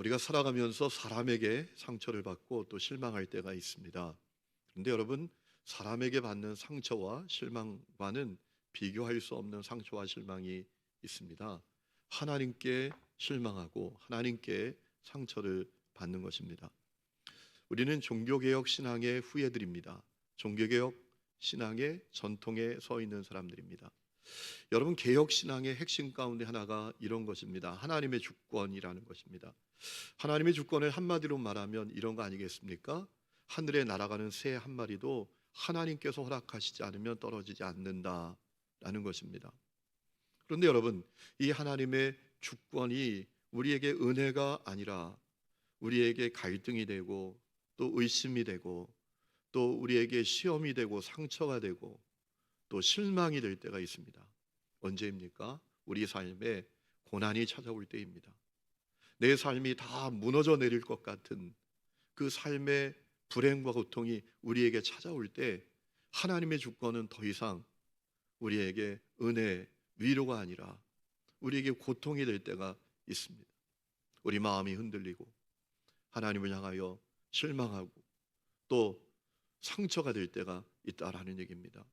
우리가 살아가면서 사람에게 상처를 받고 또 실망할 때가 있습니다. 그런데 여러분, 사람에게 받는 상처와 실망과는 비교할 수 없는 상처와 실망이 있습니다. 하나님께 실망하고 하나님께 상처를 받는 것입니다. 우리는 종교개혁 신앙의 후예들입니다. 종교개혁 신앙의 전통에 서 있는 사람들입니다. 여러분, 개혁 신앙의 핵심 가운데 하나가 이런 것입니다. 하나님의 주권이라는 것입니다. 하나님의 주권을 한마디로 말하면 이런 거 아니겠습니까? 하늘에 날아가는 새 한 마리도 하나님께서 허락하시지 않으면 떨어지지 않는다라는 것입니다. 그런데 여러분, 이 하나님의 주권이 우리에게 은혜가 아니라 우리에게 갈등이 되고 또 의심이 되고 또 우리에게 시험이 되고 상처가 되고 또 실망이 될 때가 있습니다. 언제입니까? 우리 삶에 고난이 찾아올 때입니다. 내 삶이 다 무너져 내릴 것 같은 그 삶의 불행과 고통이 우리에게 찾아올 때 하나님의 주권은 더 이상 우리에게 은혜, 위로가 아니라 우리에게 고통이 될 때가 있습니다. 우리 마음이 흔들리고 하나님을 향하여 실망하고 또 상처가 될 때가 있다라는 얘기입니다.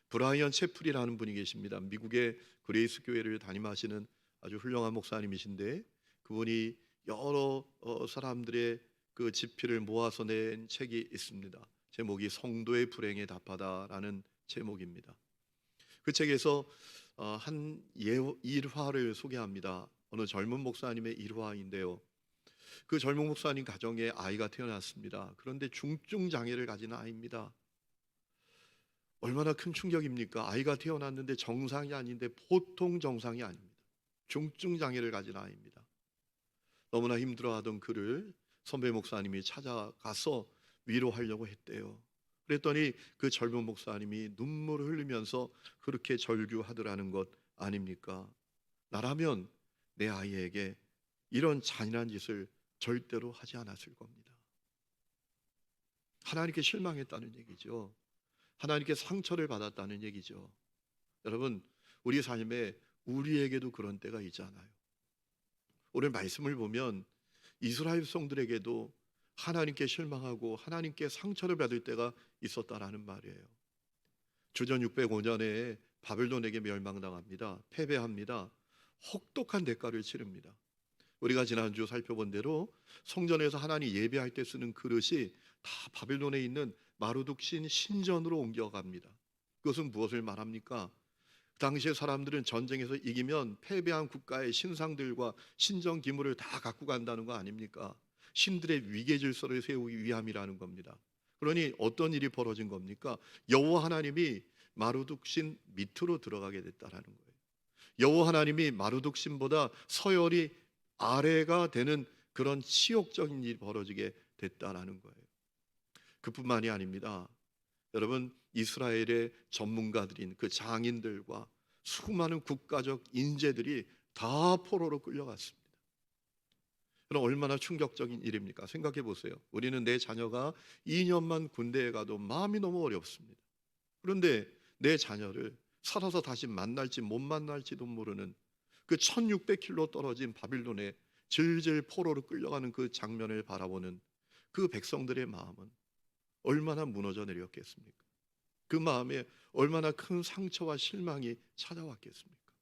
브라이언 채플이라는 분이 계십니다. 미국의 그레이스 교회를 담임하시는 아주 훌륭한 목사님이신데 그분이 여러 사람들의 그 집필을 모아서 낸 책이 있습니다. 제목이 성도의 불행에 답하다라는 제목입니다. 그 책에서 한 일화를 소개합니다. 어느 젊은 목사님의 일화인데요. 그 젊은 목사님 가정에 아이가 태어났습니다. 그런데 중증 장애를 가진 아이입니다. 얼마나 큰 충격입니까? 아이가 태어났는데 정상이 아닌데 보통 정상이 아닙니다. 중증 장애를 가진 아이입니다. 너무나 힘들어하던 그를 선배 목사님이 찾아가서 위로하려고 했대요. 그랬더니 그 젊은 목사님이 눈물을 흘리면서 그렇게 절규하더라는 것 아닙니까? 나라면 내 아이에게 이런 잔인한 짓을 절대로 하지 않았을 겁니다. 하나님께 실망했다는 얘기죠. 하나님께 상처를 받았다는 얘기죠. 여러분, 우리 삶에 우리에게도 그런 때가 있잖아요. 오늘 말씀을 보면 이스라엘 백성들에게도 하나님께 실망하고 하나님께 상처를 받을 때가 있었다라는 말이에요. 주전 605년에 바벨론에게 멸망당합니다. 패배합니다. 혹독한 대가를 치릅니다. 우리가 지난주 살펴본 대로 성전에서 하나님 예배할 때 쓰는 그릇이 다 바벨론에 있는 마르둑신 신전으로 옮겨갑니다. 그것은 무엇을 말합니까? 당시의 사람들은 전쟁에서 이기면 패배한 국가의 신상들과 신전 기물을 다 갖고 간다는 거 아닙니까? 신들의 위계 질서를 세우기 위함이라는 겁니다. 그러니 어떤 일이 벌어진 겁니까? 여호와 하나님이 마르둑신 밑으로 들어가게 됐다라는 거예요. 여호와 하나님이 마르둑신보다 서열이 아래가 되는 그런 치욕적인 일이 벌어지게 됐다라는 거예요. 그뿐만이 아닙니다. 여러분, 이스라엘의 전문가들인 그 장인들과 수많은 국가적 인재들이 다 포로로 끌려갔습니다. 그럼 얼마나 충격적인 일입니까? 생각해 보세요. 우리는 내 자녀가 2년만 군대에 가도 마음이 너무 어렵습니다. 그런데 내 자녀를 살아서 다시 만날지 못 만날지도 모르는 그 1600km 떨어진 바빌론에 질질 포로로 끌려가는 그 장면을 바라보는 그 백성들의 마음은 얼마나 무너져 내렸겠습니까? 그 마음에 얼마나 큰 상처와 실망이 찾아왔겠습니까?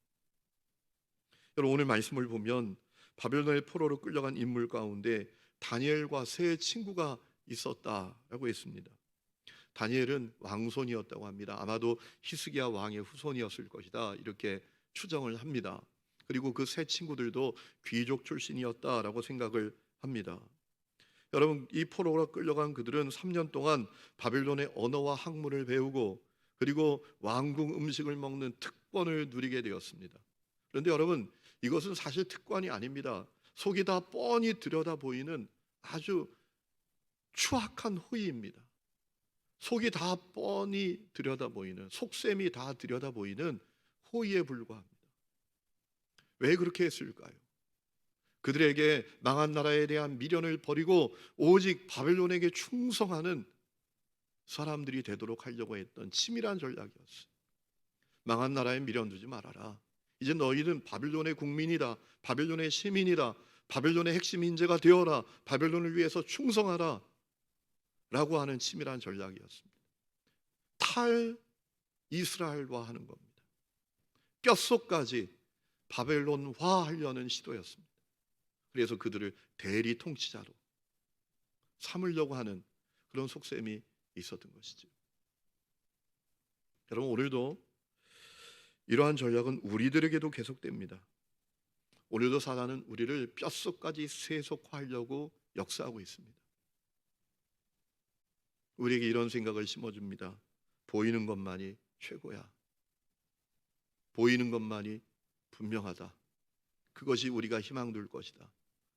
여러분, 오늘 말씀을 보면 바벨론의 포로로 끌려간 인물 가운데 다니엘과 세 친구가 있었다라고 했습니다. 다니엘은 왕손이었다고 합니다. 아마도 히스기야 왕의 후손이었을 것이다 이렇게 추정을 합니다. 그리고 그 세 친구들도 귀족 출신이었다라고 생각을 합니다. 여러분, 이 포로로 끌려간 그들은 3년 동안 바벨론의 언어와 학문을 배우고 그리고 왕궁 음식을 먹는 특권을 누리게 되었습니다. 그런데 여러분, 이것은 사실 특권이 아닙니다. 속이 다 뻔히 들여다 보이는 아주 추악한 호의입니다. 속이 다 뻔히 들여다 보이는, 속셈이 다 들여다 보이는 호의에 불과합니다. 왜 그렇게 했을까요? 그들에게 망한 나라에 대한 미련을 버리고 오직 바벨론에게 충성하는 사람들이 되도록 하려고 했던 치밀한 전략이었어요. 망한 나라에 미련 두지 말아라. 이제 너희는 바벨론의 국민이다. 바벨론의 시민이다. 바벨론의 핵심 인재가 되어라, 바벨론을 위해서 충성하라 라고 하는 치밀한 전략이었습니다. 탈 이스라엘화하는 겁니다. 뼛속까지 바벨론화하려는 시도였습니다. 그래서 그들을 대리 통치자로 삼으려고 하는 그런 속셈이 있었던 것이죠. 여러분, 오늘도 이러한 전략은 우리들에게도 계속됩니다. 오늘도 사단은 우리를 뼛속까지 세속화하려고 역사하고 있습니다. 우리에게 이런 생각을 심어줍니다. 보이는 것만이 최고야. 보이는 것만이 분명하다. 그것이 우리가 희망 둘 것이다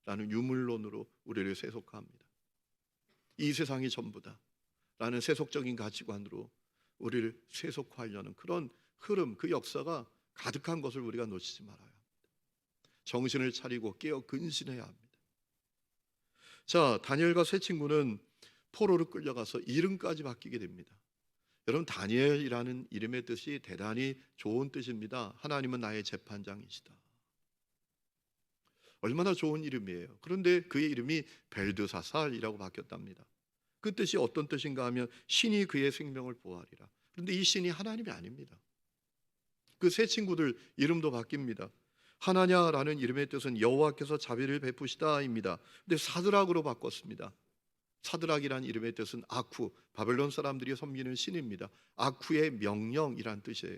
라는 유물론으로 우리를 세속화합니다. 이 세상이 전부다 라는 세속적인 가치관으로 우리를 세속화하려는 그런 흐름, 그 역사가 가득한 것을 우리가 놓치지 말아야 합니다. 정신을 차리고 깨어 근신해야 합니다. 자, 다니엘과 세 친구는 포로로 끌려가서 이름까지 바뀌게 됩니다. 여러분, 다니엘이라는 이름의 뜻이 대단히 좋은 뜻입니다. 하나님은 나의 재판장이시다. 얼마나 좋은 이름이에요. 그런데 그의 이름이 벨드사살이라고 바뀌었답니다. 그 뜻이 어떤 뜻인가 하면 신이 그의 생명을 보호하리라. 그런데 이 신이 하나님이 아닙니다. 그 세 친구들 이름도 바뀝니다. 하나냐라는 이름의 뜻은 여호와께서 자비를 베푸시다입니다. 근데 사드락으로 바꿨습니다. 사드락이라는 이름의 뜻은 아쿠, 바벨론 사람들이 섬기는 신입니다. 아쿠의 명령이란 뜻이에요.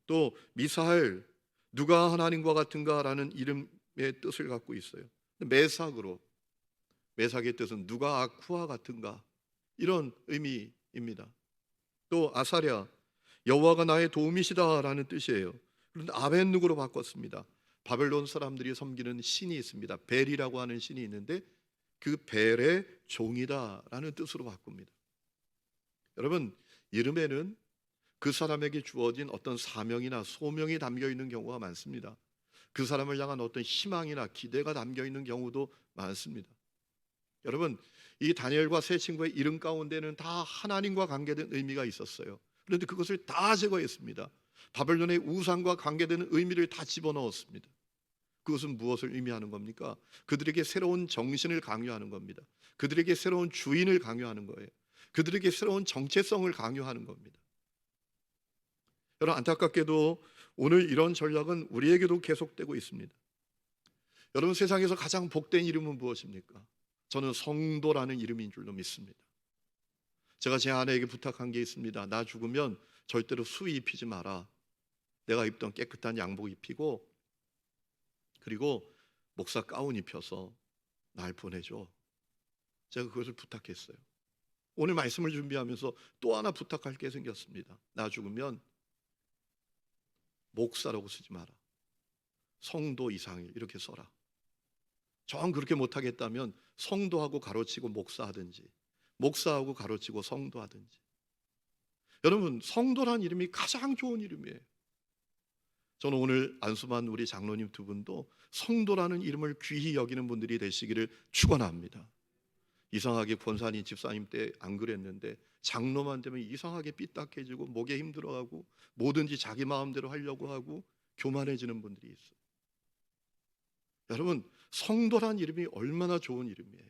또 미사엘, 누가 하나님과 같은가라는 이름의 뜻을 갖고 있어요. 메삭으로, 메삭의 뜻은 누가 아쿠와 같은가, 이런 의미입니다. 또 아사랴, 여호와가 나의 도움이시다라는 뜻이에요. 그런데 아벤누고로 바꿨습니다. 바벨론 사람들이 섬기는 신이 있습니다. 벨이라고 하는 신이 있는데 그 벨의 종이다라는 뜻으로 바꿉니다. 여러분, 이름에는 그 사람에게 주어진 어떤 사명이나 소명이 담겨 있는 경우가 많습니다. 그 사람을 향한 어떤 희망이나 기대가 담겨 있는 경우도 많습니다. 여러분, 이 다니엘과 세 친구의 이름 가운데는 다 하나님과 관계된 의미가 있었어요. 그런데 그것을 다 제거했습니다. 바벨론의 우상과 관계되는 의미를 다 집어넣었습니다. 그것은 무엇을 의미하는 겁니까? 그들에게 새로운 정신을 강요하는 겁니다. 그들에게 새로운 주인을 강요하는 거예요. 그들에게 새로운 정체성을 강요하는 겁니다. 여러분, 안타깝게도 오늘 이런 전략은 우리에게도 계속되고 있습니다. 여러분, 세상에서 가장 복된 이름은 무엇입니까? 저는 성도라는 이름인 줄로 믿습니다. 제가 제 아내에게 부탁한 게 있습니다. 나 죽으면 절대로 수의 입히지 마라. 내가 입던 깨끗한 양복 입히고 그리고 목사 가운 입혀서 날 보내줘. 제가 그것을 부탁했어요. 오늘 말씀을 준비하면서 또 하나 부탁할 게 생겼습니다. 나 죽으면 목사라고 쓰지 마라. 성도 이상일 이렇게 써라. 정 그렇게 못하겠다면 성도하고 가로치고 목사하든지, 목사하고 가로치고 성도하든지. 여러분, 성도란 이름이 가장 좋은 이름이에요. 저는 오늘 안수만 우리 장로님 두 분도 성도라는 이름을 귀히 여기는 분들이 되시기를 축원합니다. 이상하게 권사님 집사님 때 안 그랬는데 장로만 되면 이상하게 삐딱해지고 목에 힘들어하고 뭐든지 자기 마음대로 하려고 하고 교만해지는 분들이 있어요. 여러분, 성도란 이름이 얼마나 좋은 이름이에요.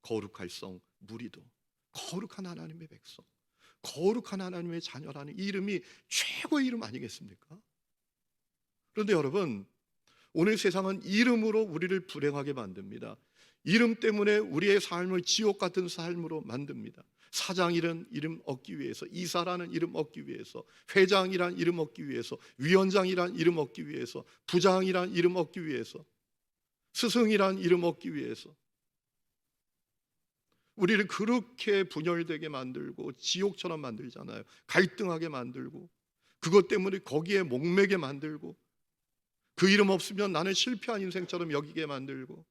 거룩할 성, 무리도, 거룩한 하나님의 백성, 거룩한 하나님의 자녀라는 이 이름이 최고의 이름 아니겠습니까? 그런데 여러분, 오늘 세상은 이름으로 우리를 불행하게 만듭니다. 이름 때문에 우리의 삶을 지옥 같은 삶으로 만듭니다. 사장이라는 이름 얻기 위해서, 이사라는 이름 얻기 위해서, 회장이라는 이름 얻기 위해서, 위원장이라는 이름 얻기 위해서, 부장이라는 이름 얻기 위해서, 스승이라는 이름 얻기 위해서 우리를 그렇게 분열되게 만들고 지옥처럼 만들잖아요. 갈등하게 만들고 그것 때문에 거기에 목매게 만들고 그 이름 없으면 나는 실패한 인생처럼 여기게 만들고.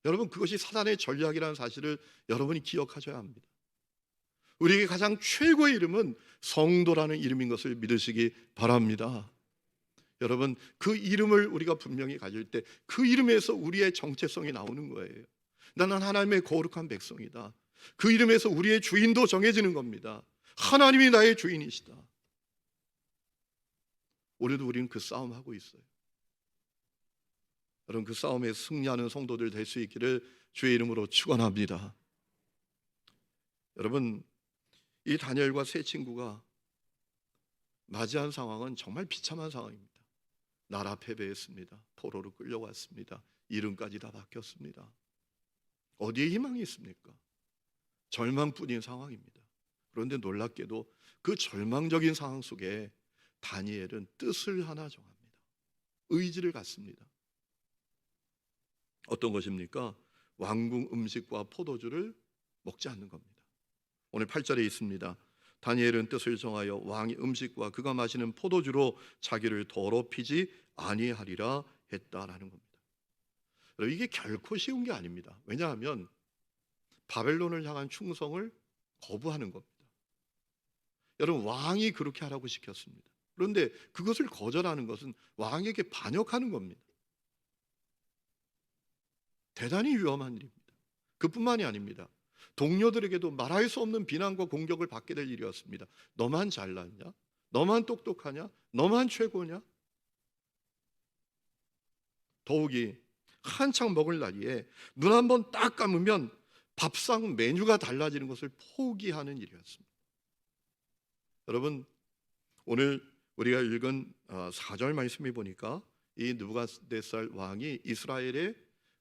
여러분, 그것이 사단의 전략이라는 사실을 여러분이 기억하셔야 합니다. 우리에게 가장 최고의 이름은 성도라는 이름인 것을 믿으시기 바랍니다. 여러분, 그 이름을 우리가 분명히 가질 때 그 이름에서 우리의 정체성이 나오는 거예요. 나는 하나님의 거룩한 백성이다. 그 이름에서 우리의 주인도 정해지는 겁니다. 하나님이 나의 주인이시다. 오늘도 우리는 그 싸움하고 있어요. 여러분, 그 싸움에 승리하는 성도들 될 수 있기를 주의 이름으로 축원합니다. 여러분, 이 다니엘과 세 친구가 맞이한 상황은 정말 비참한 상황입니다. 나라 패배했습니다. 포로로 끌려왔습니다. 이름까지 다 바뀌었습니다. 어디에 희망이 있습니까? 절망뿐인 상황입니다. 그런데 놀랍게도 그 절망적인 상황 속에 다니엘은 뜻을 하나 정합니다. 의지를 갖습니다. 어떤 것입니까? 왕궁 음식과 포도주를 먹지 않는 겁니다. 오늘 8절에 있습니다. 다니엘은 뜻을 정하여 왕의 음식과 그가 마시는 포도주로 자기를 더럽히지 아니하리라 했다라는 겁니다. 여러분, 이게 결코 쉬운 게 아닙니다. 왜냐하면 바벨론을 향한 충성을 거부하는 겁니다. 여러분, 왕이 그렇게 하라고 시켰습니다. 그런데 그것을 거절하는 것은 왕에게 반역하는 겁니다. 대단히 위험한 일입니다. 그뿐만이 아닙니다. 동료들에게도 말할 수 없는 비난과 공격을 받게 될 일이었습니다. 너만 잘났냐? 너만 똑똑하냐? 너만 최고냐? 더욱이 한창 먹을 나이에 눈 한 번 딱 감으면 밥상 메뉴가 달라지는 것을 포기하는 일이었습니다. 여러분, 오늘 우리가 읽은 4절 말씀에 보니까 이 느부갓네살 왕이 이스라엘의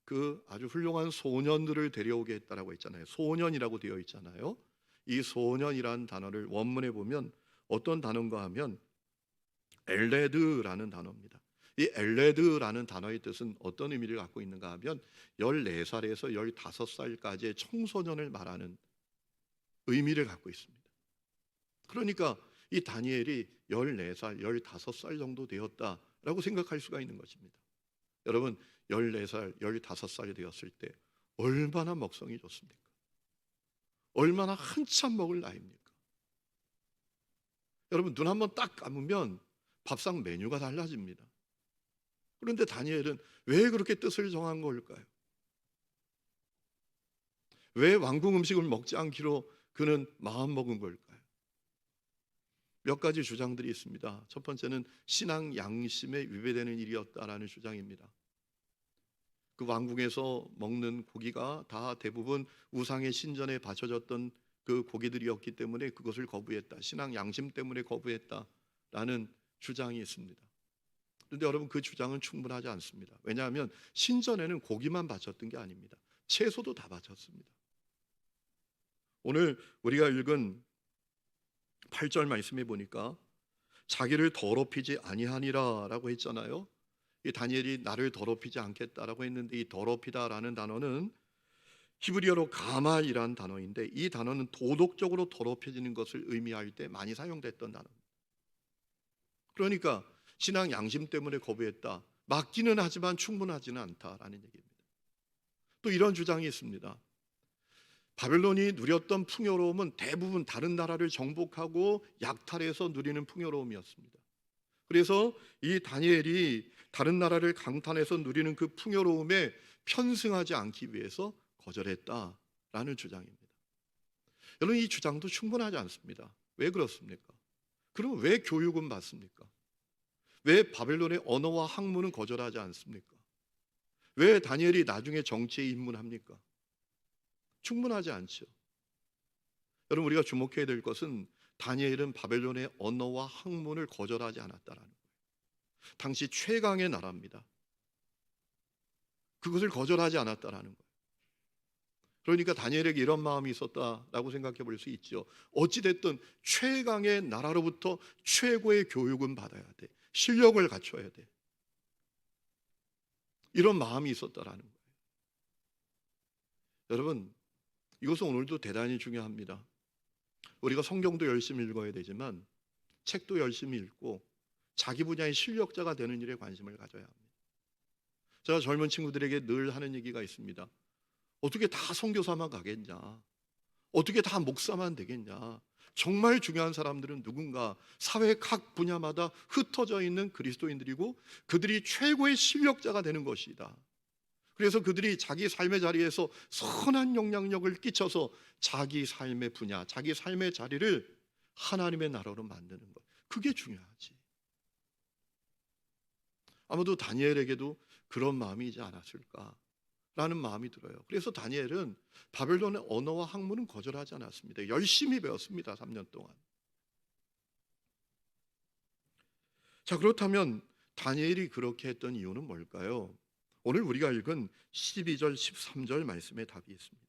그 아주 훌륭한 소년들을 데려오게 했다라고 했잖아요. 소년이라고 되어 있잖아요. 이 소년이라는 단어를 원문에 보면 어떤 단어인가 하면 엘레드라는 단어입니다. 이 엘레드라는 단어의 뜻은 어떤 의미를 갖고 있는가 하면 14살에서 15살까지의 청소년을 말하는 의미를 갖고 있습니다. 그러니까 이 다니엘이 14살, 15살 정도 되었다라고 생각할 수가 있는 것입니다. 여러분, 14살, 15살이 되었을 때 얼마나 먹성이 좋습니까? 얼마나 한참 먹을 나이입니까? 여러분, 눈 한번 딱 감으면 밥상 메뉴가 달라집니다. 그런데 다니엘은 왜 그렇게 뜻을 정한 걸까요? 왜 왕궁 음식을 먹지 않기로 그는 마음먹은 걸까요? 몇 가지 주장들이 있습니다. 첫 번째는 신앙 양심에 위배되는 일이었다라는 주장입니다. 그 왕궁에서 먹는 고기가 다 대부분 우상의 신전에 바쳐졌던 그 고기들이었기 때문에 그것을 거부했다. 신앙 양심 때문에 거부했다라는 주장이 있습니다. 그런데 여러분, 그 주장은 충분하지 않습니다. 왜냐하면 신전에는 고기만 바쳤던 게 아닙니다. 채소도 다 바쳤습니다. 오늘 우리가 읽은 8절 말씀에 보니까 자기를 더럽히지 아니하니라라고 했잖아요. 이 다니엘이 나를 더럽히지 않겠다라고 했는데, 이 더럽히다라는 단어는 히브리어로 가마이라는 단어인데, 이 단어는 도덕적으로 더럽혀지는 것을 의미할 때 많이 사용됐던 단어입니다. 그러니까 신앙 양심 때문에 거부했다, 맞기는 하지만 충분하지는 않다라는 얘기입니다. 또 이런 주장이 있습니다. 바벨론이 누렸던 풍요로움은 대부분 다른 나라를 정복하고 약탈해서 누리는 풍요로움이었습니다. 그래서 이 다니엘이 다른 나라를 강탈해서 누리는 그 풍요로움에 편승하지 않기 위해서 거절했다라는 주장입니다. 여러분, 이 주장도 충분하지 않습니다. 왜 그렇습니까? 그럼 왜 교육은 받습니까? 왜 바벨론의 언어와 학문은 거절하지 않습니까? 왜 다니엘이 나중에 정치에 입문합니까? 충분하지 않죠. 여러분, 우리가 주목해야 될 것은 다니엘은 바벨론의 언어와 학문을 거절하지 않았다라는 거예요. 당시 최강의 나라입니다. 그것을 거절하지 않았다라는 거예요. 그러니까 다니엘에게 이런 마음이 있었다라고 생각해 볼 수 있죠. 어찌됐든 최강의 나라로부터 최고의 교육은 받아야 돼. 실력을 갖춰야 돼. 이런 마음이 있었다라는 거예요. 여러분, 이것은 오늘도 대단히 중요합니다. 우리가 성경도 열심히 읽어야 되지만 책도 열심히 읽고 자기 분야의 실력자가 되는 일에 관심을 가져야 합니다. 제가 젊은 친구들에게 늘 하는 얘기가 있습니다. 어떻게 다 선교사만 가겠냐? 어떻게 다 목사만 되겠냐? 정말 중요한 사람들은 누군가 사회 각 분야마다 흩어져 있는 그리스도인들이고 그들이 최고의 실력자가 되는 것이다. 그래서 그들이 자기 삶의 자리에서 선한 영향력을 끼쳐서 자기 삶의 분야, 자기 삶의 자리를 하나님의 나라로 만드는 것, 그게 중요하지. 아마도 다니엘에게도 그런 마음이지 않았을까라는 마음이 들어요. 그래서 다니엘은 바벨론의 언어와 학문은 거절하지 않았습니다. 열심히 배웠습니다. 3년 동안. 자, 그렇다면 다니엘이 그렇게 했던 이유는 뭘까요? 오늘 우리가 읽은 12절 13절 말씀에 답이 있습니다.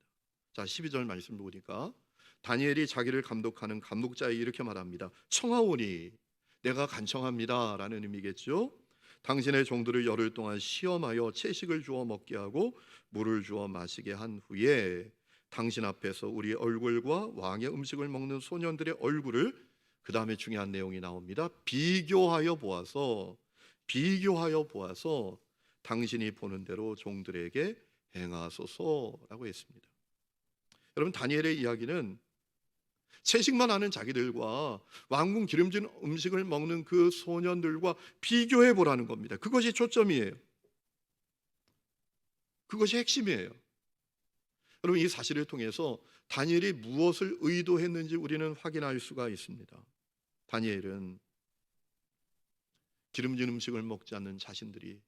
자, 12절 말씀 보니까 다니엘이 자기를 감독하는 감독자에게 이렇게 말합니다. 청하오니, 내가 간청합니다 라는 의미겠죠. 당신의 종들을 열흘 동안 시험하여 채식을 주어 먹게 하고 물을 주어 마시게 한 후에 당신 앞에서 우리 얼굴과 왕의 음식을 먹는 소년들의 얼굴을, 그 다음에 중요한 내용이 나옵니다. 비교하여 보아서 당신이 보는 대로 종들에게 행하소서라고 했습니다. 여러분, 다니엘의 이야기는 채식만 하는 자기들과 왕궁 기름진 음식을 먹는 그 소년들과 비교해 보라는 겁니다. 그것이 초점이에요. 그것이 핵심이에요. 여러분, 이 사실을 통해서 다니엘이 무엇을 의도했는지 우리는 확인할 수가 있습니다. 다니엘은 기름진 음식을 먹지 않는 자신들이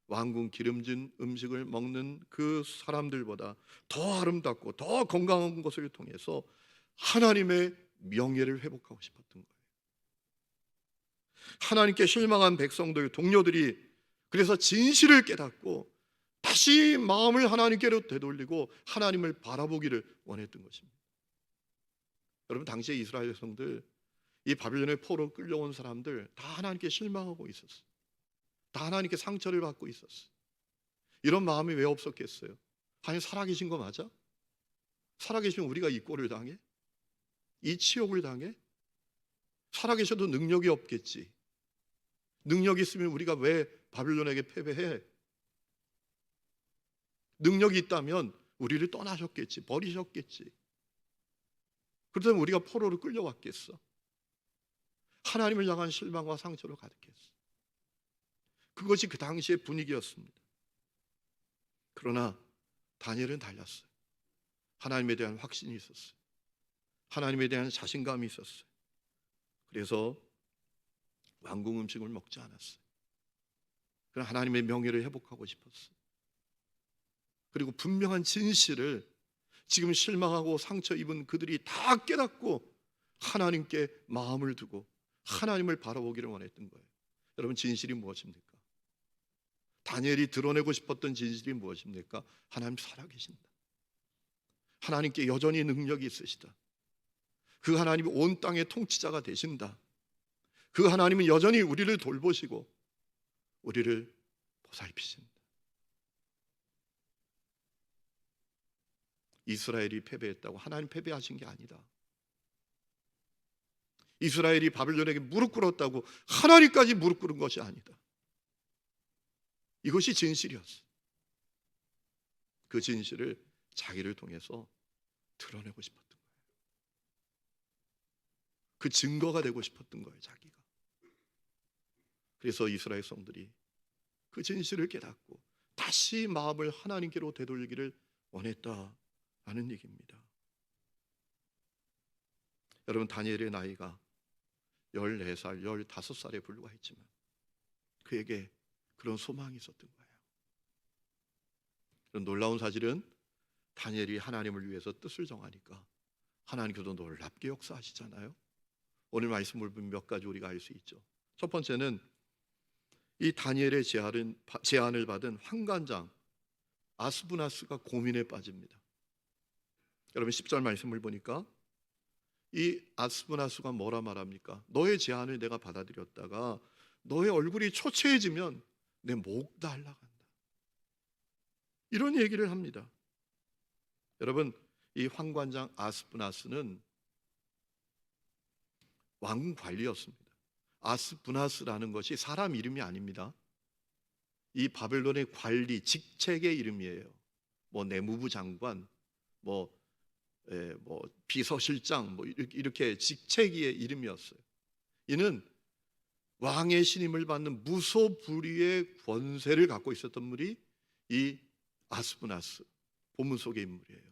왕궁 기름진 음식을 먹는 그 사람들보다 더 아름답고 더 건강한 것을 통해서 하나님의 명예를 회복하고 싶었던 거예요. 하나님께 실망한 백성들, 동료들이 그래서 진실을 깨닫고 다시 마음을 하나님께로 되돌리고 하나님을 바라보기를 원했던 것입니다. 여러분, 당시에 이스라엘 백성들, 이 바빌론의 포로 끌려온 사람들 다 하나님께 실망하고 있었어요. 다 하나님께 상처를 받고 있었어요. 이런 마음이 왜 없었겠어요? 하나님 살아계신 거 맞아? 살아계시면 우리가 이 꼴을 당해? 이 치욕을 당해? 살아계셔도 능력이 없겠지. 능력이 있으면 우리가 왜 바빌론에게 패배해? 능력이 있다면 우리를 떠나셨겠지, 버리셨겠지. 그렇다면 우리가 포로로 끌려왔겠어? 하나님을 향한 실망과 상처로 가득했어. 그것이 그 당시의 분위기였습니다. 그러나 다니엘은 달랐어요. 하나님에 대한 확신이 있었어요. 하나님에 대한 자신감이 있었어요. 그래서 왕궁 음식을 먹지 않았어요. 그러나 하나님의 명예를 회복하고 싶었어요. 그리고 분명한 진실을 지금 실망하고 상처 입은 그들이 다 깨닫고 하나님께 마음을 두고 하나님을 바라보기를 원했던 거예요. 여러분, 진실이 무엇입니까? 다니엘이 드러내고 싶었던 진실이 무엇입니까? 하나님 살아계신다. 하나님께 여전히 능력이 있으시다. 그 하나님이 온 땅의 통치자가 되신다. 그 하나님은 여전히 우리를 돌보시고 우리를 보살피신다. 이스라엘이 패배했다고 하나님 패배하신 게 아니다. 이스라엘이 바빌론에게 무릎 꿇었다고 하나님까지 무릎 꿇은 것이 아니다. 이것이 진실이었어. 그 진실을 자기를 통해서 드러내고 싶었던 거예요. 그 증거가 되고 싶었던 거예요, 자기가. 그래서 이스라엘 성들이 그 진실을 깨닫고 다시 마음을 하나님께로 되돌리기를 원했다라는 얘기입니다. 여러분, 다니엘의 나이가 14살, 15살에 불과했지만 그에게 그런 소망이 있었던 거예요. 그런 놀라운 사실은 다니엘이 하나님을 위해서 뜻을 정하니까 하나님께서 놀랍게 역사하시잖아요. 오늘 말씀을 보면 몇 가지 우리가 알 수 있죠. 첫 번째는 이 다니엘의 제안을 받은 환관장 아스부나스가 고민에 빠집니다. 여러분, 10절 말씀을 보니까 이 아스부나스가 뭐라 말합니까? 너의 제안을 내가 받아들였다가 너의 얼굴이 초췌해지면 내 목 다 날아간다. 이런 얘기를 합니다. 여러분, 이 환관장 아스부나스는 왕궁 관리였습니다. 아스부나스라는 것이 사람 이름이 아닙니다. 이 바벨론의 관리 직책의 이름이에요. 뭐 내무부 장관, 뭐 비서실장, 뭐 이렇게 직책의 이름이었어요. 이는 왕의 신임을 받는 무소불위의 권세를 갖고 있었던 분이 이 아스부나스, 본문 속의 인물이에요.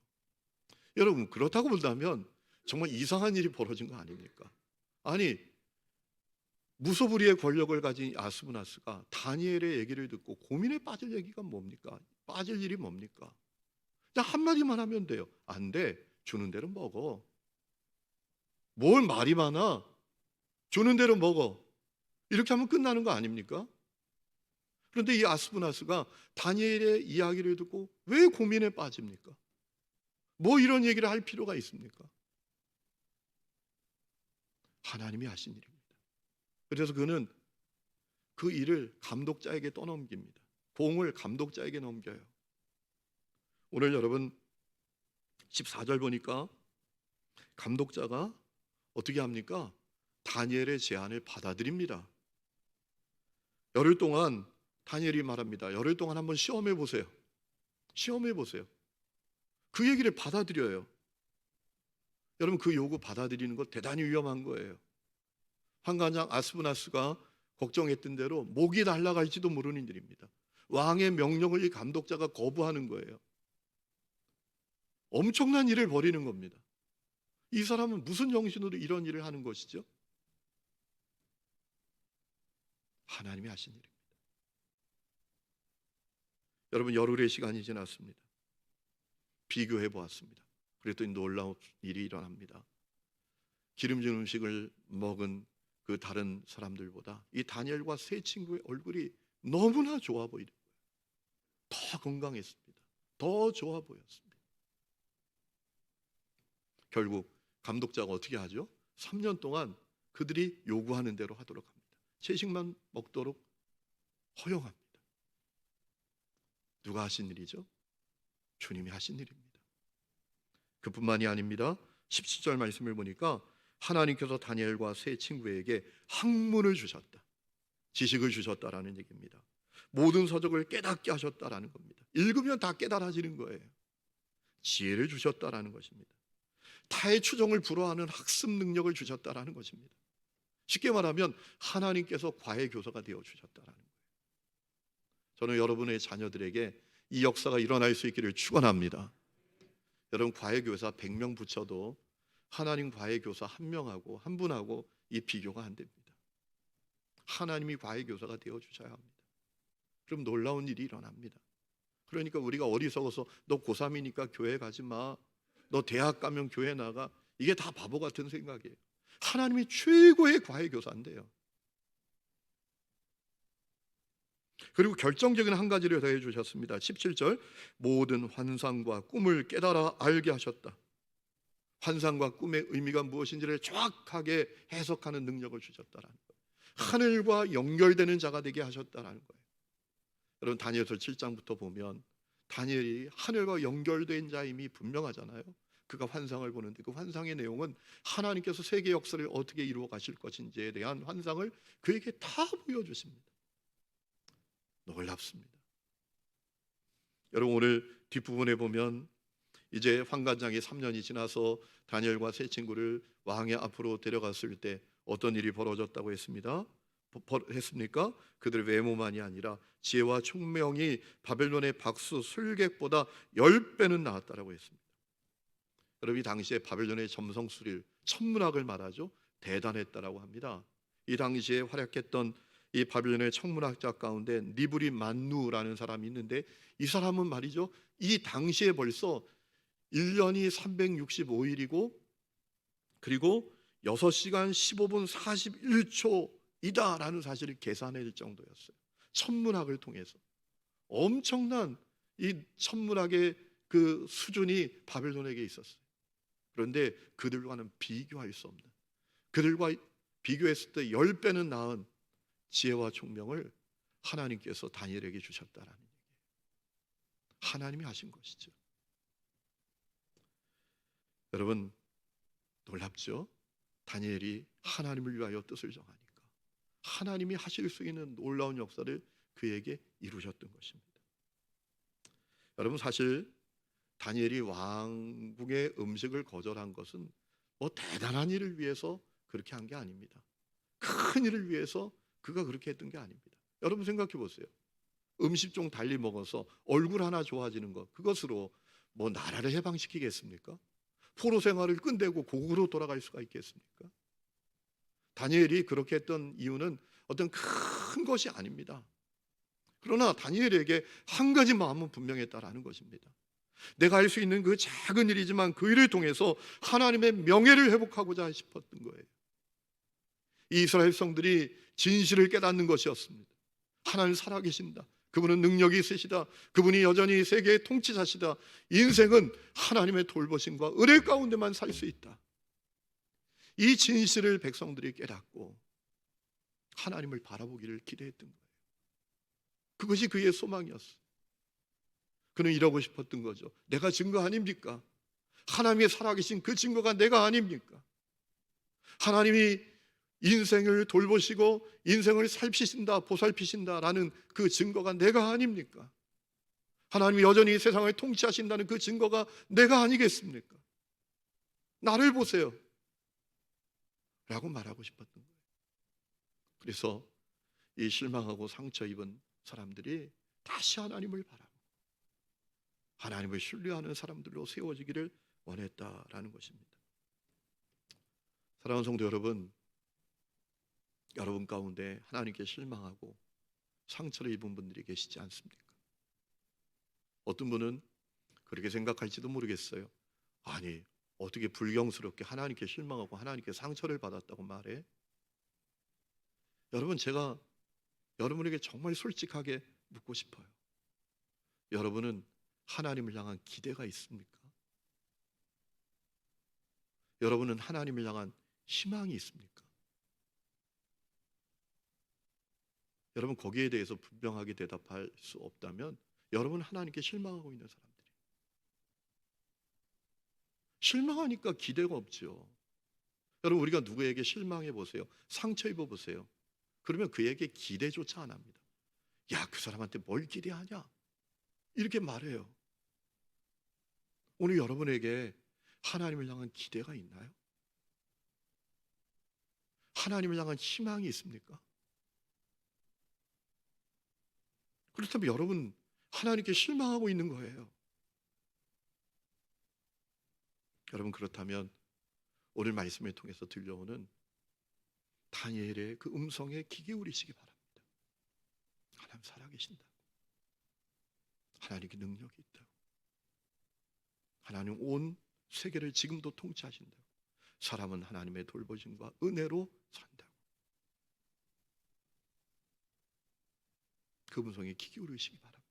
여러분, 그렇다고 본다면 정말 이상한 일이 벌어진 거 아닙니까? 아니, 무소불위의 권력을 가진 아스브나스가 다니엘의 얘기를 듣고 고민에 빠질 얘기가 뭡니까? 빠질 일이 뭡니까? 그냥 한마디만 하면 돼요. 안 돼. 주는 대로 먹어. 뭘 말이 많아? 주는 대로 먹어. 이렇게 하면 끝나는 거 아닙니까? 그런데 이 아스브나스가 다니엘의 이야기를 듣고 왜 고민에 빠집니까? 뭐 이런 얘기를 할 필요가 있습니까? 하나님이 하신 일입니다. 그래서 그는 그 일을 감독자에게 떠넘깁니다. 공을 감독자에게 넘겨요. 오늘 여러분 14절 보니까 감독자가 어떻게 합니까? 다니엘의 제안을 받아들입니다. 열흘 동안 다니엘이 말합니다. 열흘 동안 한번 시험해 보세요. 시험해 보세요. 그 얘기를 받아들여요. 여러분 그 요구 받아들이는 거 대단히 위험한 거예요. 환관장 아스브나스가 걱정했던 대로 목이 날아갈지도 모르는 일입니다. 왕의 명령을 이 감독자가 거부하는 거예요. 엄청난 일을 벌이는 겁니다. 이 사람은 무슨 정신으로 이런 일을 하는 것이죠? 하나님이 하신 일입니다. 여러분 열흘의 시간이 지났습니다. 비교해 보았습니다. 그랬더니 놀라운 일이 일어납니다. 기름진 음식을 먹은 그 다른 사람들보다 이 다니엘과 세 친구의 얼굴이 너무나 좋아 보이는 거예요. 더 건강했습니다. 더 좋아 보였습니다. 결국 감독자가 어떻게 하죠? 3년 동안 그들이 요구하는 대로 하도록 합니다. 채식만 먹도록 허용합니다. 누가 하신 일이죠? 주님이 하신 일입니다. 그뿐만이 아닙니다. 17절 말씀을 보니까 하나님께서 다니엘과 세 친구에게 학문을 주셨다. 지식을 주셨다라는 얘기입니다. 모든 서적을 깨닫게 하셨다라는 겁니다. 읽으면 다 깨달아지는 거예요. 지혜를 주셨다라는 것입니다. 타의 추정을 불허하는 학습 능력을 주셨다라는 것입니다. 쉽게 말하면 하나님께서 과외 교사가 되어 주셨다라는 거예요. 저는 여러분의 자녀들에게 이 역사가 일어날 수 있기를 축원합니다. 여러분 과외 교사 100명 붙여도 하나님 과외 교사 한 명하고 한 분하고 이 비교가 안 됩니다. 하나님이 과외 교사가 되어 주셔야 합니다. 그럼 놀라운 일이 일어납니다. 그러니까 우리가 어리석어서 너 고3이니까 교회 가지 마. 너 대학 가면 교회 나가. 이게 다 바보 같은 생각이에요. 하나님이 최고의 과외 교사인데요. 그리고 결정적인 한 가지를 더해 주셨습니다. 17절 모든 환상과 꿈을 깨달아 알게 하셨다. 환상과 꿈의 의미가 무엇인지를 정확하게 해석하는 능력을 주셨다라는 거예요. 하늘과 연결되는 자가 되게 하셨다라는 거예요. 여러분 다니엘서 7장부터 보면 다니엘이 하늘과 연결된 자임이 분명하잖아요. 그가 환상을 보는데 그 환상의 내용은 하나님께서 세계 역사를 어떻게 이루어 가실 것인지에 대한 환상을 그에게 다 보여주십니다. 놀랍습니다. 여러분 오늘 뒷부분에 보면 이제 환관장이 3년이 지나서 다니엘과 세 친구를 왕의 앞으로 데려갔을 때 어떤 일이 벌어졌다고 했습니까? 그들의 외모만이 아니라 지혜와 총명이 바벨론의 박수 술객보다 10배는 나았다라고 했습니다. 여러분 이 당시에 바벨론의 점성술일 천문학을 말하죠. 대단했다라고 합니다. 이 당시에 활약했던 이 바벨론의 천문학자 가운데 니브리 만누라는 사람이 있는데 이 사람은 말이죠. 이 당시에 벌써 1년이 365일이고 그리고 6시간 15분 41초이다라는 사실을 계산할 정도였어요. 천문학을 통해서 엄청난 이 천문학의 그 수준이 바벨론에게 있었어요. 그런데 그들과는 비교할 수 없는, 그들과 비교했을 때 10배는 나은 지혜와 총명을 하나님께서 다니엘에게 주셨다라는 얘기예요. 하나님이 하신 것이죠. 여러분 놀랍죠? 다니엘이 하나님을 위하여 뜻을 정하니까 하나님이 하실 수 있는 놀라운 역사를 그에게 이루셨던 것입니다. 여러분 사실 다니엘이 왕궁의 음식을 거절한 것은 뭐 대단한 일을 위해서 그렇게 한 게 아닙니다. 큰 일을 위해서 그가 그렇게 했던 게 아닙니다. 여러분 생각해 보세요. 음식 좀 달리 먹어서 얼굴 하나 좋아지는 것, 그것으로 뭐 나라를 해방시키겠습니까? 포로 생활을 끝내고 고국으로 돌아갈 수가 있겠습니까? 다니엘이 그렇게 했던 이유는 어떤 큰 것이 아닙니다. 그러나 다니엘에게 한 가지 마음은 분명했다라는 것입니다. 내가 할 수 있는 그 작은 일이지만 그 일을 통해서 하나님의 명예를 회복하고자 싶었던 거예요. 이 이스라엘 백성들이 진실을 깨닫는 것이었습니다. 하나님 살아계신다. 그분은 능력이 있으시다. 그분이 여전히 세계의 통치자시다. 인생은 하나님의 돌보심과 은혜 가운데만 살 수 있다. 이 진실을 백성들이 깨닫고 하나님을 바라보기를 기대했던 거예요. 그것이 그의 소망이었어요. 그는 이러고 싶었던 거죠. 내가 증거 아닙니까? 하나님의 살아계신 그 증거가 내가 아닙니까? 하나님이 인생을 돌보시고 인생을 살피신다, 보살피신다라는 그 증거가 내가 아닙니까? 하나님이 여전히 세상을 통치하신다는 그 증거가 내가 아니겠습니까? 나를 보세요 라고 말하고 싶었던 거예요. 그래서 이 실망하고 상처 입은 사람들이 다시 하나님을 바라고 하나님을 신뢰하는 사람들로 세워지기를 원했다라는 것입니다. 사랑하는 성도 여러분, 여러분 가운데 하나님께 실망하고 상처를 입은 분들이 계시지 않습니까? 어떤 분은 그렇게 생각할지도 모르겠어요. 아니, 어떻게 불경스럽게 하나님께 실망하고 하나님께 상처를 받았다고 말해? 여러분, 제가 여러분에게 정말 솔직하게 묻고 싶어요. 여러분은 하나님을 향한 기대가 있습니까? 여러분은 하나님을 향한 희망이 있습니까? 여러분, 거기에 대해서 분명하게 대답할 수 없다면 여러분 하나님께 실망하고 있는 사람들이. 실망하니까 기대가 없죠. 여러분, 우리가 누구에게 실망해 보세요. 상처 입어 보세요. 그러면 그에게 기대조차 안 합니다. 야, 그 사람한테 뭘 기대하냐? 이렇게 말해요. 오늘 여러분에게 하나님을 향한 기대가 있나요? 하나님을 향한 희망이 있습니까? 그렇다면 여러분 하나님께 실망하고 있는 거예요. 여러분, 그렇다면 오늘 말씀을 통해서 들려오는 다니엘의 그 음성에 귀 기울이시기 바랍니다. 하나님 살아계신다. 하나님께 능력이 있다. 하나님 온 세계를 지금도 통치하신다. 사람은 하나님의 돌보심과 은혜로 산다고. 그 음성에 귀 기울이시기 바랍니다.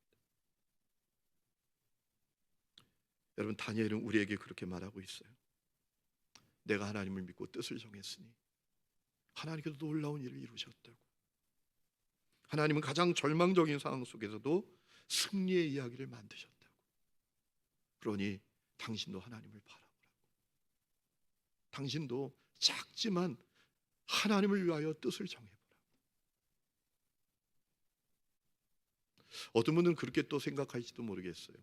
여러분, 다니엘은 우리에게 그렇게 말하고 있어요. 내가 하나님을 믿고 뜻을 정했으니 하나님께서 놀라운 일을 이루셨다고. 하나님은 가장 절망적인 상황 속에서도 승리의 이야기를 만드셨다고. 그러니 당신도 하나님을 바라보라고. 당신도 작지만 하나님을 위하여 뜻을 정해보라고. 어떤 분은 그렇게 또 생각할지도 모르겠어요.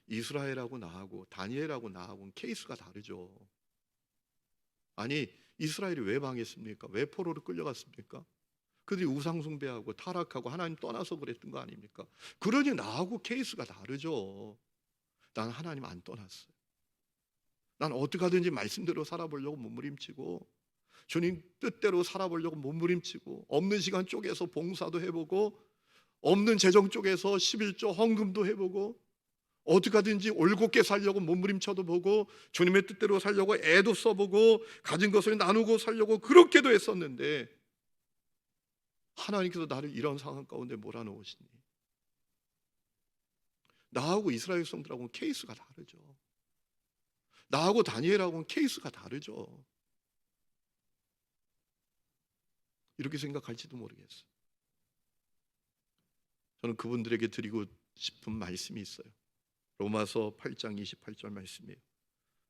이스라엘하고 나하고 다니엘하고 나하고는 케이스가 다르죠. 아니, 이스라엘이 왜 망했습니까? 왜 포로로 끌려갔습니까? 그들이 우상숭배하고 타락하고 하나님 떠나서 그랬던 거 아닙니까? 그러니 나하고 케이스가 다르죠. 난 하나님 안 떠났어요. 난 어떻게 하든지 말씀대로 살아보려고 몸부림치고 주님 뜻대로 살아보려고 몸부림치고 없는 시간 쪼개서 봉사도 해보고 없는 재정 쪼개서 11조 헌금도 해보고 어떻게 하든지 올곧게 살려고 몸부림쳐도 보고 주님의 뜻대로 살려고 애도 써보고 가진 것을 나누고 살려고 그렇게도 했었는데 하나님께서 나를 이런 상황 가운데 몰아넣으시니 나하고 이스라엘 백성들하고는 케이스가 다르죠. 나하고 다니엘하고는 케이스가 다르죠. 이렇게 생각할지도 모르겠어요. 저는 그분들에게 드리고 싶은 말씀이 있어요. 로마서 8장 28절 말씀이에요.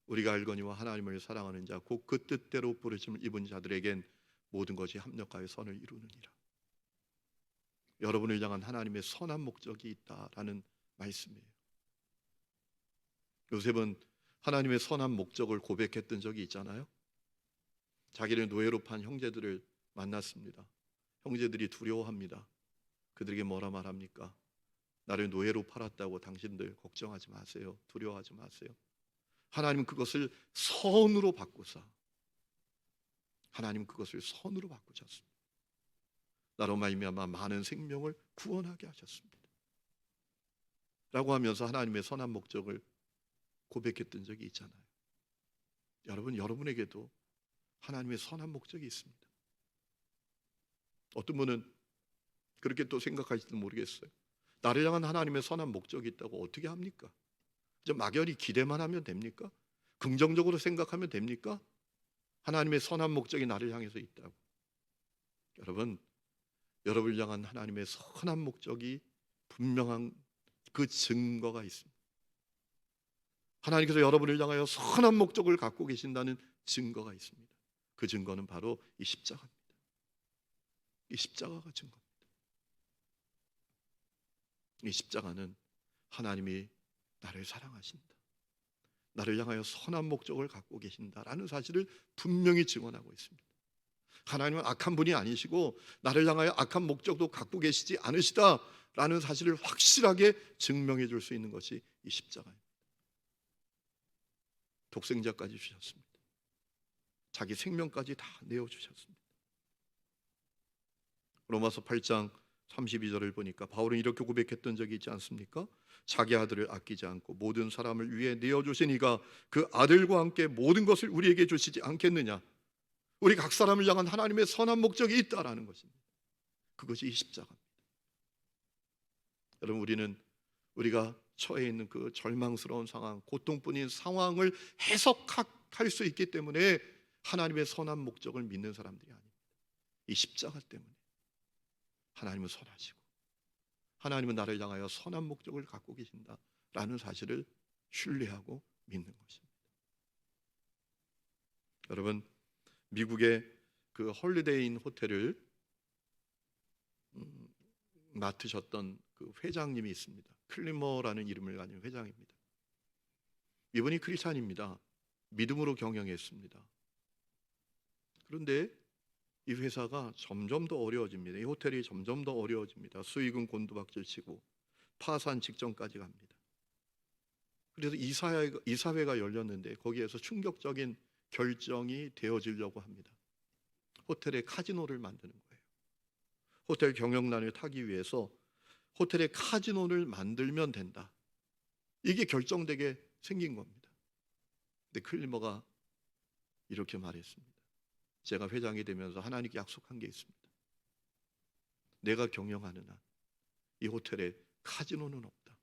우리가 알거니와 하나님을 사랑하는 자 곧 그 뜻대로 부르심을 입은 자들에겐 모든 것이 합력하여 선을 이루느니라. 여러분을 향한 하나님의 선한 목적이 있다라는 말씀이에요. 요셉은 하나님의 선한 목적을 고백했던 적이 있잖아요. 자기를 노예로 판 형제들을 만났습니다. 형제들이 두려워합니다. 그들에게 뭐라 말합니까? 나를 노예로 팔았다고 당신들 걱정하지 마세요. 두려워하지 마세요. 하나님은 그것을 선으로 바꾸사 하나님 그것을 선으로 바꾸셨습니다. 나로 말미암아 많은 생명을 구원하게 하셨습니다. 라고 하면서 하나님의 선한 목적을 고백했던 적이 있잖아요. 여러분에게도 하나님의 선한 목적이 있습니다. 어떤 분은 그렇게 또 생각할지도 모르겠어요. 나를 향한 하나님의 선한 목적이 있다고 어떻게 합니까? 막연히 기대만 하면 됩니까? 긍정적으로 생각하면 됩니까? 하나님의 선한 목적이 나를 향해서 있다고. 여러분을 향한 하나님의 선한 목적이 분명한 그 증거가 있습니다. 하나님께서 여러분을 향하여 선한 목적을 갖고 계신다는 증거가 있습니다. 그 증거는 바로 이 십자가입니다. 이 십자가가 증거입니다. 이 십자가는 하나님이 나를 사랑하신다, 나를 향하여 선한 목적을 갖고 계신다라는 사실을 분명히 증언하고 있습니다. 하나님은 악한 분이 아니시고 나를 향하여 악한 목적도 갖고 계시지 않으시다라는 사실을 확실하게 증명해 줄 수 있는 것이 이 십자가입니다. 독생자까지 주셨습니다. 자기 생명까지 다 내어주셨습니다. 로마서 8장 32절을 보니까 바울은 이렇게 고백했던 적이 있지 않습니까? 자기 아들을 아끼지 않고 모든 사람을 위해 내어주신 이가 그 아들과 함께 모든 것을 우리에게 주시지 않겠느냐. 우리 각 사람을 향한 하나님의 선한 목적이 있다라는 것입니다. 그것이 이 십자가입니다. 여러분, 우리가 처해 있는 그 절망스러운 상황, 고통뿐인 상황을 해석할 수 있기 때문에 하나님의 선한 목적을 믿는 사람들이 아닙니다. 이 십자가 때문에 하나님은 선하시고 하나님은 나를 향하여 선한 목적을 갖고 계신다라는 사실을 신뢰하고 믿는 것입니다. 여러분, 미국의 그 홀리데이 인 호텔을 맡으셨던 그 회장님이 있습니다. 클리머라는 이름을 가진 회장입니다. 이분이 크리스찬입니다. 믿음으로 경영했습니다. 그런데 이 회사가 점점 더 어려워집니다. 이 호텔이 점점 더 어려워집니다. 수익은 곤두박질치고 파산 직전까지 갑니다. 그래서 이사회가 열렸는데 거기에서 충격적인 결정이 되어지려고 합니다. 호텔에 카지노를 만드는 거예요. 호텔 경영난을 타기 위해서 호텔에 카지노를 만들면 된다. 이게 결정되게 생긴 겁니다. 근데 클리머가 이렇게 말했습니다. 제가 회장이 되면서 하나님께 약속한 게 있습니다. 내가 경영하는 한 이 호텔에 카지노는 없다.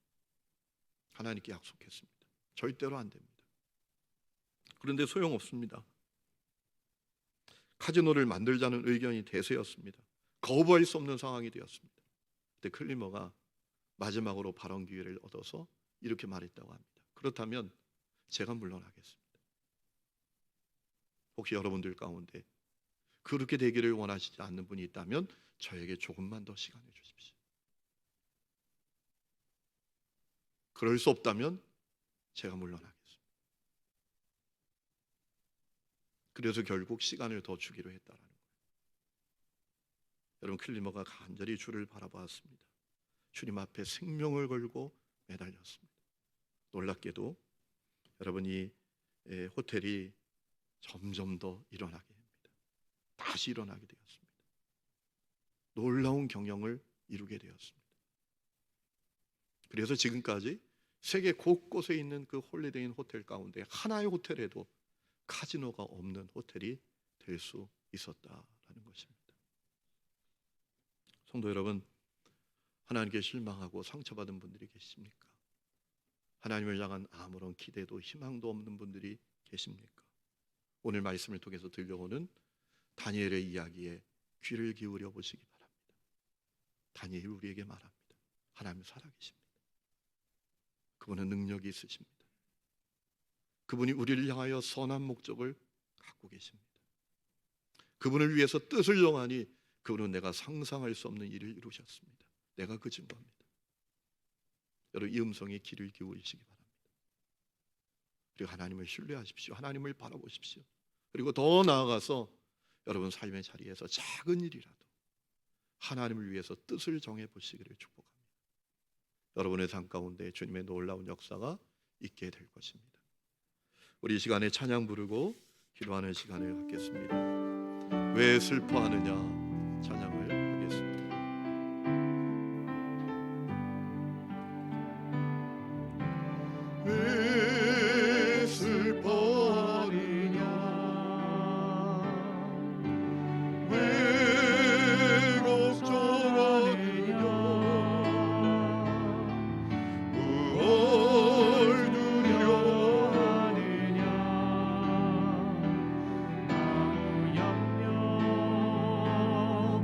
하나님께 약속했습니다. 절대로 안 됩니다. 그런데 소용없습니다. 카지노를 만들자는 의견이 대세였습니다. 거부할 수 없는 상황이 되었습니다. 그때 클리머가 마지막으로 발언 기회를 얻어서 이렇게 말했다고 합니다. 그렇다면 제가 물러나겠습니다. 혹시 여러분들 가운데 그렇게 되기를 원하시지 않는 분이 있다면 저에게 조금만 더 시간을 주십시오. 그럴 수 없다면 제가 물러나겠습니다. 그래서 결국 시간을 더 주기로 했다라는 거예요. 여러분, 클리머가 간절히 주를 바라보았습니다. 주님 앞에 생명을 걸고 매달렸습니다. 놀랍게도 여러분, 이 호텔이 점점 더 일어나게 됩니다. 다시 일어나게 되었습니다. 놀라운 경영을 이루게 되었습니다. 그래서 지금까지 세계 곳곳에 있는 그 홀리데이 인 호텔 가운데 하나의 호텔에도 카지노가 없는 호텔이 될 수 있었다라는 것입니다. 성도 여러분, 하나님께 실망하고 상처받은 분들이 계십니까? 하나님을 향한 아무런 기대도 희망도 없는 분들이 계십니까? 오늘 말씀을 통해서 들려오는 다니엘의 이야기에 귀를 기울여 보시기 바랍니다. 다니엘이 우리에게 말합니다. 하나님 살아계십니다. 그분은 능력이 있으십니다. 그분이 우리를 향하여 선한 목적을 갖고 계십니다. 그분을 위해서 뜻을 정하니 그분은 내가 상상할 수 없는 일을 이루셨습니다. 내가 그 증거입니다. 여러분, 이 음성에 귀를 기울이시기 바랍니다. 그리고 하나님을 신뢰하십시오. 하나님을 바라보십시오. 그리고 더 나아가서 여러분 삶의 자리에서 작은 일이라도 하나님을 위해서 뜻을 정해 보시기를 축복합니다. 여러분의 삶 가운데 주님의 놀라운 역사가 있게 될 것입니다. 우리 이 시간에 찬양 부르고 기도하는 시간을 갖겠습니다. 왜 슬퍼하느냐 찬양을 하겠습니다. 왜 슬퍼하느냐 왜 걱정하느냐 무얼 두려워하느냐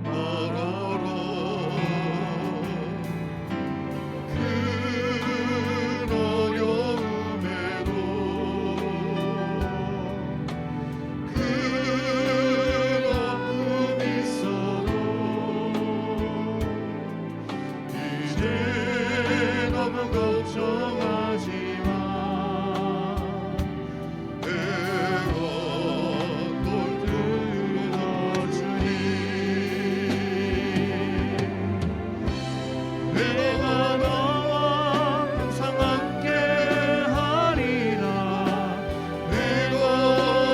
말하라 큰 어려움에도 큰 아픔이 있어도 이제 너무 걱정하지 마 내가 널 들어주니 내가 너와 항상 함께하리라 내가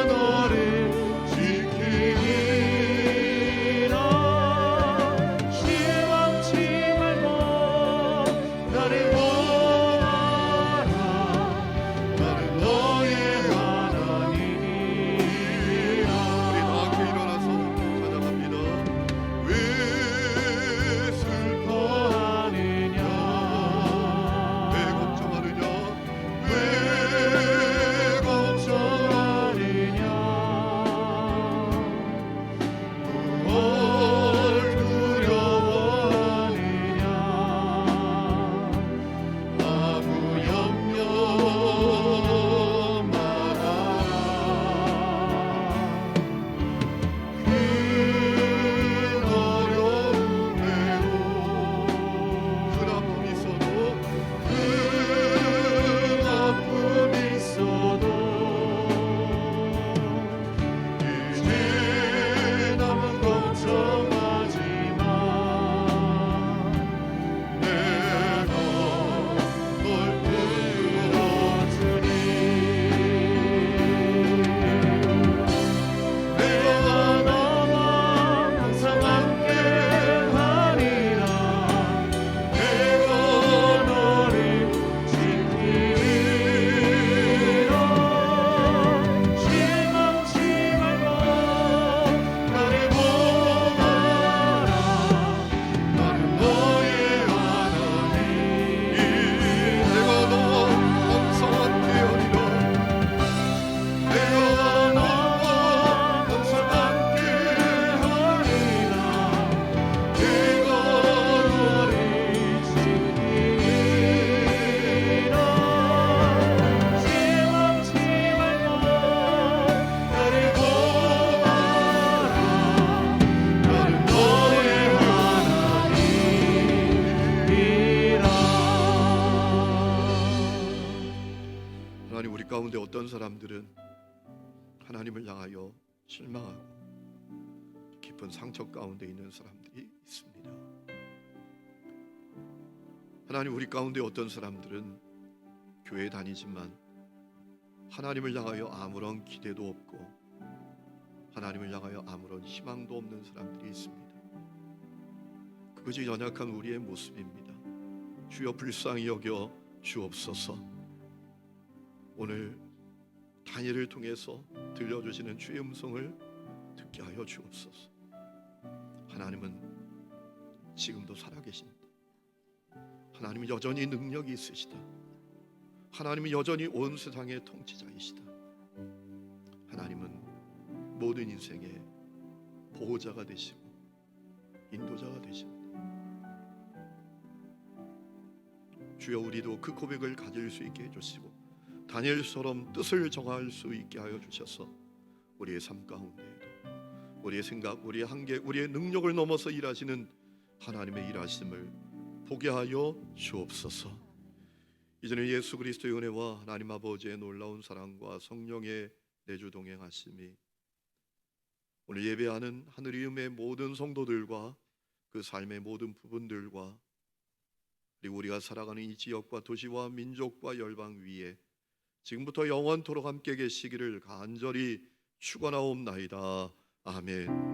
너를 지키리라 실망치 말고 나를 보아라 나는 너의 하나님이라 우리 다 함께 일어나서 찬양합니다. 왜 슬퍼하느냐 왜 걱정하느냐 왜 걱정하느냐 무얼 두려워하느냐 아무 염려 말아라 큰 어려움에도 큰 아픔이 있어도 큰 아픔이 있어도 이제 너무 걱정하지 마 내가 널 들어주니 내가 너와 항상 함께하리라 내가 너를 지키리라 실망치 말고 나를 보아라 나는 너의 하나님 내가 너와 항상 함께하리라 내가 너와 항상 함께하리라 내가 너를 지키리라 실망치 말고 나를 보아라 나는 너의 하나님이라 하나님 우리 가운데 어떤 사람들은 하나님을 향하여 실망하고 깊은 상처 가운데 있는 사람들이 있습니다. 하나님 우리 가운데 어떤 사람들은 교회 다니지만 하나님을 향하여 아무런 기대도 없고 하나님을 향하여 아무런 희망도 없는 사람들이 있습니다. 그것이 연약한 우리의 모습입니다. 주여 불쌍히 여겨 주옵소서. 오늘 다니엘을 통해서 들려주시는 주의 음성을 듣게 하여 주옵소서. 하나님은 지금도 살아계십니다. 하나님은 여전히 능력이 있으시다. 하나님은 여전히 온 세상의 통치자이시다. 하나님은 모든 인생의 보호자가 되시고 인도자가 되십니다. 주여 우리도 그 고백을 가질 수 있게 해주시고 다니엘처럼 뜻을 정할 수 있게 하여 주셔서 우리의 삶 가운데에도 우리의 생각, 우리의 한계, 우리의 능력을 넘어서 일하시는 하나님의 일하심을 보게 하여 주옵소서. 이제는 예수 그리스도의 은혜와 하나님 아버지의 놀라운 사랑과 성령의 내주 동행하심이 오늘 예배하는 하늘이음의 모든 성도들과 그 삶의 모든 부분들과 그리고 우리가 살아가는 이 지역과 도시와 민족과 열방 위에 지금부터 영원토록 함께 계시기를 간절히 축원하옵나이다. 아멘.